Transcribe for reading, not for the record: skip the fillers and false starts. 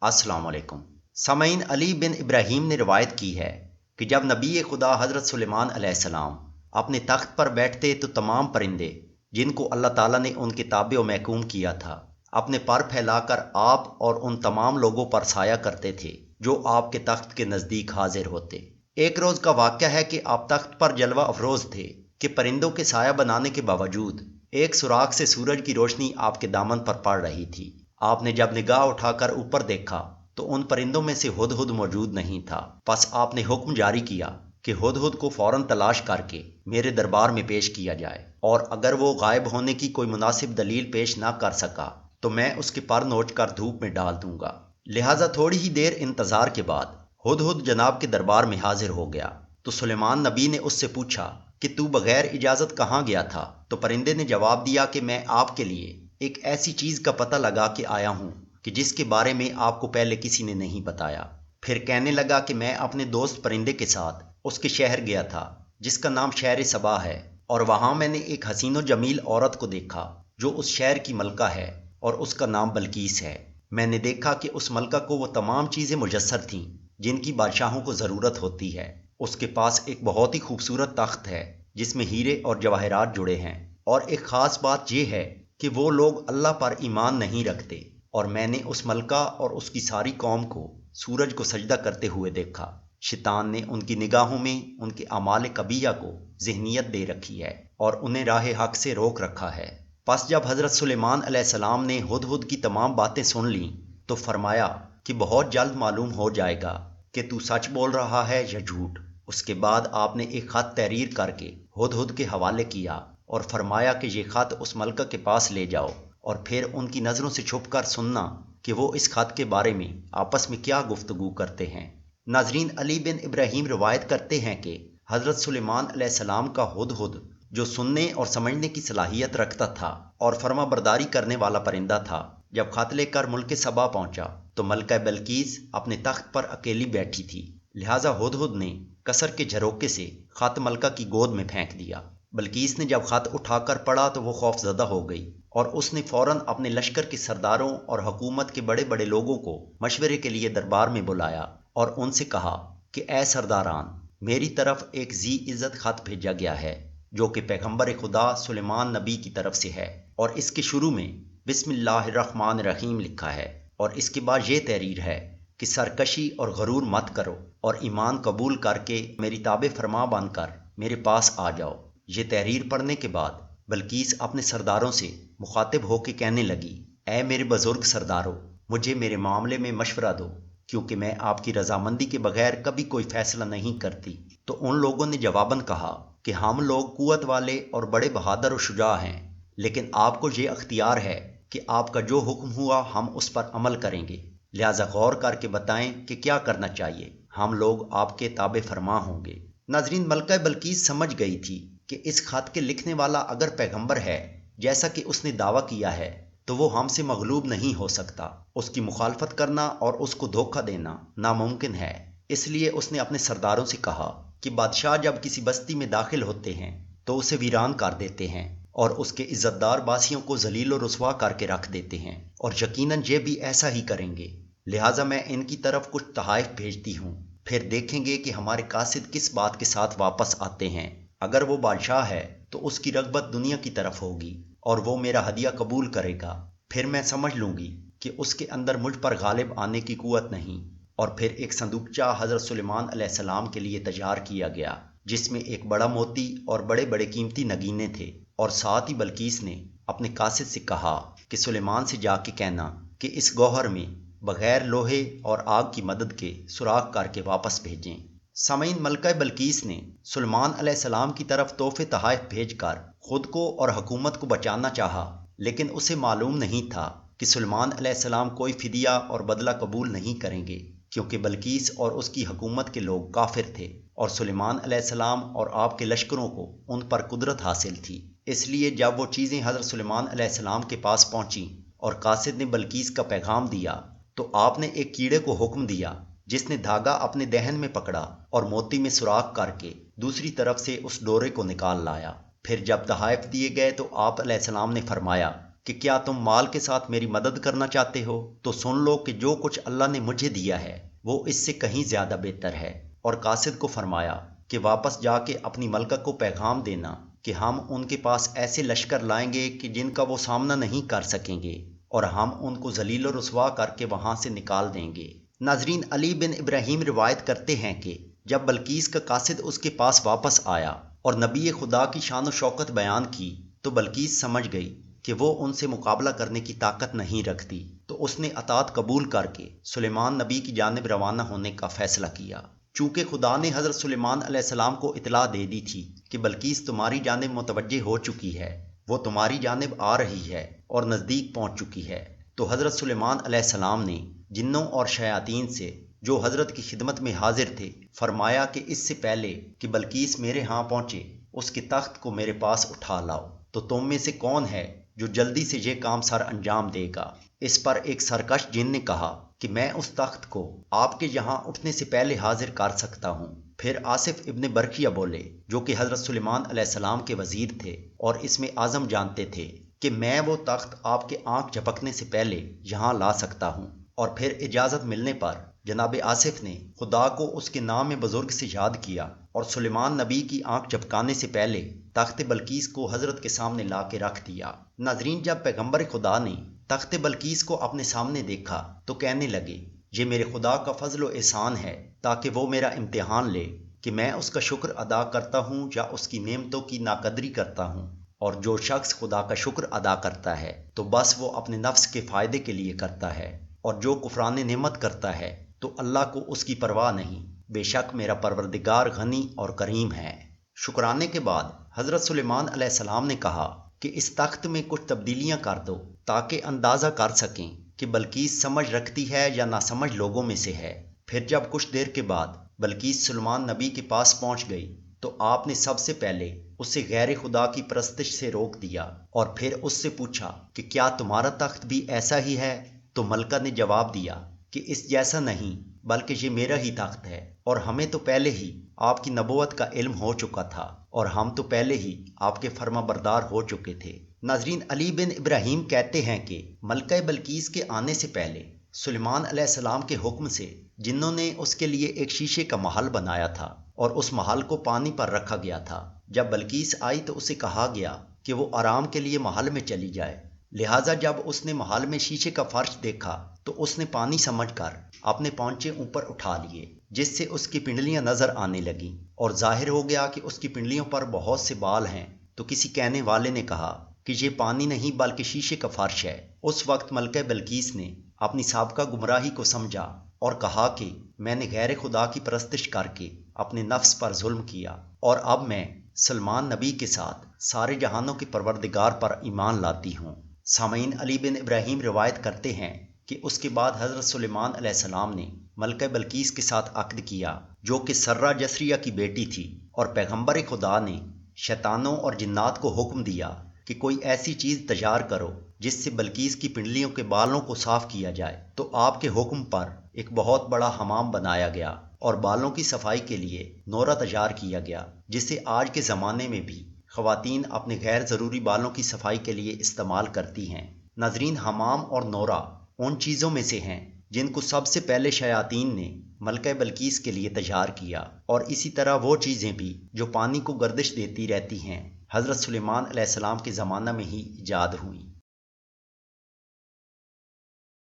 السلام علیکم سامعین، علی بن ابراہیم نے روایت کی ہے کہ جب نبی خدا حضرت سلیمان علیہ السلام اپنے تخت پر بیٹھتے تو تمام پرندے جن کو اللہ تعالیٰ نے ان کے تابع و محکوم کیا تھا اپنے پر پھیلا کر آپ اور ان تمام لوگوں پر سایہ کرتے تھے جو آپ کے تخت کے نزدیک حاضر ہوتے۔ ایک روز کا واقعہ ہے کہ آپ تخت پر جلوہ افروز تھے کہ پرندوں کے سایہ بنانے کے باوجود ایک سوراخ سے سورج کی روشنی آپ کے دامن پر پڑ رہی تھی۔ آپ نے جب نگاہ اٹھا کر اوپر دیکھا تو ان پرندوں میں سے ہدہد موجود نہیں تھا۔ پس آپ نے حکم جاری کیا کہ ہدہد کو فوراً تلاش کر کے میرے دربار میں پیش کیا جائے، اور اگر وہ غائب ہونے کی کوئی مناسب دلیل پیش نہ کر سکا تو میں اس کے پر نوچ کر دھوپ میں ڈال دوں گا۔ لہٰذا تھوڑی ہی دیر انتظار کے بعد ہدہد جناب کے دربار میں حاضر ہو گیا تو سلیمان نبی نے اس سے پوچھا کہ تو بغیر اجازت کہاں گیا تھا؟ تو پرندے نے جواب دیا کہ میں آپ کے لیے ایک ایسی چیز کا پتہ لگا کے آیا ہوں کہ جس کے بارے میں آپ کو پہلے کسی نے نہیں بتایا۔ پھر کہنے لگا کہ میں اپنے دوست پرندے کے ساتھ اس کے شہر گیا تھا جس کا نام شہر سبا ہے، اور وہاں میں نے ایک حسین و جمیل عورت کو دیکھا جو اس شہر کی ملکہ ہے اور اس کا نام بلقیس ہے۔ میں نے دیکھا کہ اس ملکہ کو وہ تمام چیزیں میسر تھیں جن کی بادشاہوں کو ضرورت ہوتی ہے۔ اس کے پاس ایک بہت ہی خوبصورت تخت ہے جس میں ہیرے اور جواہرات جڑے ہیں، اور ایک خاص بات یہ ہے کہ وہ لوگ اللہ پر ایمان نہیں رکھتے، اور میں نے اس ملکہ اور اس کی ساری قوم کو سورج کو سجدہ کرتے ہوئے دیکھا۔ شیطان نے ان کی نگاہوں میں ان کے اعمال قبیحہ کو ذہنیت دے رکھی ہے اور انہیں راہ حق سے روک رکھا ہے۔ پس جب حضرت سلیمان علیہ السلام نے ہدہد کی تمام باتیں سن لیں تو فرمایا کہ بہت جلد معلوم ہو جائے گا کہ تو سچ بول رہا ہے یا جھوٹ۔ اس کے بعد آپ نے ایک خط تحریر کر کے ہدہد کے حوالے کیا اور فرمایا کہ یہ خط اس ملکہ کے پاس لے جاؤ، اور پھر ان کی نظروں سے چھپ کر سننا کہ وہ اس خط کے بارے میں آپس میں کیا گفتگو کرتے ہیں۔ ناظرین، علی بن ابراہیم روایت کرتے ہیں کہ حضرت سلیمان علیہ السلام کا ہدہد، جو سننے اور سمجھنے کی صلاحیت رکھتا تھا اور فرما برداری کرنے والا پرندہ تھا، جب خط لے کر ملک سبا پہنچا تو ملکہ بلقیس اپنے تخت پر اکیلی بیٹھی تھی۔ لہٰذا ہدہد نے کثر کے جھروکے سے خط ملکہ کی گود میں پھینک دیا۔ بلقیس نے جب خط اٹھا کر پڑھا تو وہ خوف زدہ ہو گئی، اور اس نے فوراً اپنے لشکر کے سرداروں اور حکومت کے بڑے بڑے لوگوں کو مشورے کے لیے دربار میں بلایا اور ان سے کہا کہ اے سرداران، میری طرف ایک ذی عزت خط بھیجا گیا ہے جو کہ پیغمبر خدا سلیمان نبی کی طرف سے ہے، اور اس کے شروع میں بسم اللہ الرحمن الرحیم لکھا ہے، اور اس کے بعد یہ تحریر ہے کہ سرکشی اور غرور مت کرو اور ایمان قبول کر کے میری تابع فرما بن کر میرے پاس آ جاؤ۔ یہ تحریر پڑھنے کے بعد بلقیس اپنے سرداروں سے مخاطب ہو کے کہنے لگی، اے میرے بزرگ سرداروں، مجھے میرے معاملے میں مشورہ دو، کیونکہ میں آپ کی رضامندی کے بغیر کبھی کوئی فیصلہ نہیں کرتی۔ تو ان لوگوں نے جواباً کہا کہ ہم لوگ قوت والے اور بڑے بہادر و شجاع ہیں، لیکن آپ کو یہ اختیار ہے کہ آپ کا جو حکم ہوا ہم اس پر عمل کریں گے، لہٰذا غور کر کے بتائیں کہ کیا کرنا چاہیے، ہم لوگ آپ کے تابع فرما ہوں گے۔ ناظرین، ملکہ بلقیس سمجھ گئی تھی کہ اس خط کے لکھنے والا اگر پیغمبر ہے جیسا کہ اس نے دعویٰ کیا ہے تو وہ ہم سے مغلوب نہیں ہو سکتا۔ اس کی مخالفت کرنا اور اس کو دھوکہ دینا ناممکن ہے۔ اس لیے اس نے اپنے سرداروں سے کہا کہ بادشاہ جب کسی بستی میں داخل ہوتے ہیں تو اسے ویران کر دیتے ہیں اور اس کے عزت دار باسیوں کو ذلیل و رسوا کر کے رکھ دیتے ہیں، اور یقیناً یہ بھی ایسا ہی کریں گے۔ لہٰذا میں ان کی طرف کچھ تحائف بھیجتی ہوں، پھر دیکھیں گے کہ ہمارے قاصد کس بات کے ساتھ واپس آتے ہیں۔ اگر وہ بادشاہ ہے تو اس کی رغبت دنیا کی طرف ہوگی اور وہ میرا ہدیہ قبول کرے گا، پھر میں سمجھ لوں گی کہ اس کے اندر مجھ پر غالب آنے کی قوت نہیں۔ اور پھر ایک صندوقچہ حضرت سلیمان علیہ السلام کے لیے تیار کیا گیا جس میں ایک بڑا موتی اور بڑے بڑے قیمتی نگینے تھے، اور ساتھ ہی بلقیس نے اپنے قاصد سے کہا کہ سلیمان سے جا کے کہنا کہ اس گوہر میں بغیر لوہے اور آگ کی مدد کے سوراخ کر کے واپس بھیجیں۔ سامعین، ملکہ بلقیس نے سلیمان علیہ السلام کی طرف تحفے تحائف بھیج کر خود کو اور حکومت کو بچانا چاہا، لیکن اسے معلوم نہیں تھا کہ سلیمان علیہ السلام کوئی فدیہ اور بدلہ قبول نہیں کریں گے، کیونکہ بلقیس اور اس کی حکومت کے لوگ کافر تھے اور سلیمان علیہ السلام اور آپ کے لشکروں کو ان پر قدرت حاصل تھی۔ اس لیے جب وہ چیزیں حضرت سلیمان علیہ السلام کے پاس پہنچیں اور قاصد نے بلقیس کا پیغام دیا تو آپ نے ایک کیڑے کو حکم دیا جس نے دھاگا اپنے دہن میں پکڑا اور موتی میں سوراخ کر کے دوسری طرف سے اس ڈورے کو نکال لایا۔ پھر جب تحائف دیے گئے تو آپ علیہ السلام نے فرمایا کہ کیا تم مال کے ساتھ میری مدد کرنا چاہتے ہو؟ تو سن لو کہ جو کچھ اللہ نے مجھے دیا ہے وہ اس سے کہیں زیادہ بہتر ہے۔ اور قاصد کو فرمایا کہ واپس جا کے اپنی ملکہ کو پیغام دینا کہ ہم ان کے پاس ایسے لشکر لائیں گے کہ جن کا وہ سامنا نہیں کر سکیں گے، اور ہم ان کو ذلیل و رسوا کر کے وہاں سے نکال دیں گے۔ ناظرین، علی بن ابراہیم روایت کرتے ہیں کہ جب بلقیس کا قاصد اس کے پاس واپس آیا اور نبی خدا کی شان و شوکت بیان کی تو بلقیس سمجھ گئی کہ وہ ان سے مقابلہ کرنے کی طاقت نہیں رکھتی، تو اس نے اطاعت قبول کر کے سلیمان نبی کی جانب روانہ ہونے کا فیصلہ کیا۔ چونکہ خدا نے حضرت سلیمان علیہ السلام کو اطلاع دے دی تھی کہ بلقیس تمہاری جانب متوجہ ہو چکی ہے، وہ تمہاری جانب آ رہی ہے اور نزدیک پہنچ چکی ہے، تو حضرت سلیمان علیہ السلام نے جنوں اور شیاطین سے جو حضرت کی خدمت میں حاضر تھے فرمایا کہ اس سے پہلے کہ بلقیس میرے ہاں پہنچے اس کے تخت کو میرے پاس اٹھا لاؤ، تو تم میں سے کون ہے جو جلدی سے یہ کام سر انجام دے گا؟ اس پر ایک سرکش جن نے کہا کہ میں اس تخت کو آپ کے یہاں اٹھنے سے پہلے حاضر کر سکتا ہوں۔ پھر آصف ابن برقیہ بولے جو کہ حضرت سلیمان علیہ السلام کے وزیر تھے اور اس میں اعظم جانتے تھے کہ میں وہ تخت آپ کے آنکھ جھپکنے سے پہلے یہاں لا سکتا ہوں۔ اور پھر اجازت ملنے پر جناب آصف نے خدا کو اس کے نام بزرگ سے یاد کیا اور سلیمان نبی کی آنکھ جھپکانے سے پہلے تخت بلقیس کو حضرت کے سامنے لا کے رکھ دیا۔ ناظرین، جب پیغمبر خدا نے تخت بلقیس کو اپنے سامنے دیکھا تو کہنے لگے یہ میرے خدا کا فضل و احسان ہے تاکہ وہ میرا امتحان لے کہ میں اس کا شکر ادا کرتا ہوں یا اس کی نعمتوں کی ناقدری کرتا ہوں۔ اور جو شخص خدا کا شکر ادا کرتا ہے تو بس وہ اپنے نفس کے فائدے کے لیے کرتا ہے، اور جو کفران نعمت کرتا ہے تو اللہ کو اس کی پرواہ نہیں۔ بے شک میرا پروردگار غنی اور کریم ہے۔ شکرانے کے بعد حضرت سلیمان علیہ السلام نے کہا کہ اس تخت میں کچھ تبدیلیاں کر دو تاکہ اندازہ کر سکیں کہ بلقیس سمجھ رکھتی ہے یا ناسمجھ لوگوں میں سے ہے۔ پھر جب کچھ دیر کے بعد بلقیس سلیمان نبی کے پاس پہنچ گئی تو آپ نے سب سے پہلے اسے غیر خدا کی پرستش سے روک دیا اور پھر اس سے پوچھا کہ کیا تمہارا تخت بھی ایسا ہی ہے؟ تو ملکہ نے جواب دیا کہ اس جیسا نہیں، بلکہ یہ میرا ہی تخت ہے، اور ہمیں تو پہلے ہی آپ کی نبوت کا علم ہو چکا تھا اور ہم تو پہلے ہی آپ کے فرما بردار ہو چکے تھے۔ ناظرین، علی بن ابراہیم کہتے ہیں کہ ملکہ بلقیس کے آنے سے پہلے سلیمان علیہ السلام کے حکم سے جنوں نے اس کے لیے ایک شیشے کا محل بنایا تھا اور اس محل کو پانی پر رکھا گیا تھا۔ جب بلقیس آئی تو اسے کہا گیا کہ وہ آرام کے لیے محل میں چلی جائے، لہٰذا جب اس نے محل میں شیشے کا فرش دیکھا تو اس نے پانی سمجھ کر اپنے پونچے اوپر اٹھا لیے، جس سے اس کی پنڈلیاں نظر آنے لگیں اور ظاہر ہو گیا کہ اس کی پنڈلیوں پر بہت سے بال ہیں۔ تو کسی کہنے والے نے کہا کہ یہ پانی نہیں بلکہ شیشے کا فرش ہے۔ اس وقت ملکہ بلقیس نے اپنی سابقہ گمراہی کو سمجھا اور کہا کہ میں نے غیر خدا کی پرستش کر کے اپنے نفس پر ظلم کیا، اور اب میں سلمان نبی کے ساتھ سارے جہانوں کے پروردگار پر ایمان لاتی ہوں۔ سامعین، علی بن ابراہیم روایت کرتے ہیں کہ اس کے بعد حضرت سلیمان علیہ السلام نے ملکہ بلقیس کے ساتھ عقد کیا جو کہ سرہ جسریہ کی بیٹی تھی، اور پیغمبر خدا نے شیطانوں اور جنات کو حکم دیا کہ کوئی ایسی چیز تیار کرو جس سے بلقیس کی پنڈلیوں کے بالوں کو صاف کیا جائے۔ تو آپ کے حکم پر ایک بہت بڑا حمام بنایا گیا اور بالوں کی صفائی کے لیے نورہ تیار کیا گیا، جسے آج کے زمانے میں بھی خواتین اپنے غیر ضروری بالوں کی صفائی کے لیے استعمال کرتی ہیں۔ ناظرین، حمام اور نورہ ان چیزوں میں سے ہیں جن کو سب سے پہلے شیاطین نے ملکہ بلقیس کے لیے تیار کیا، اور اسی طرح وہ چیزیں بھی جو پانی کو گردش دیتی رہتی ہیں حضرت سلیمان علیہ السلام کے زمانہ میں ہی ایجاد ہوئیں۔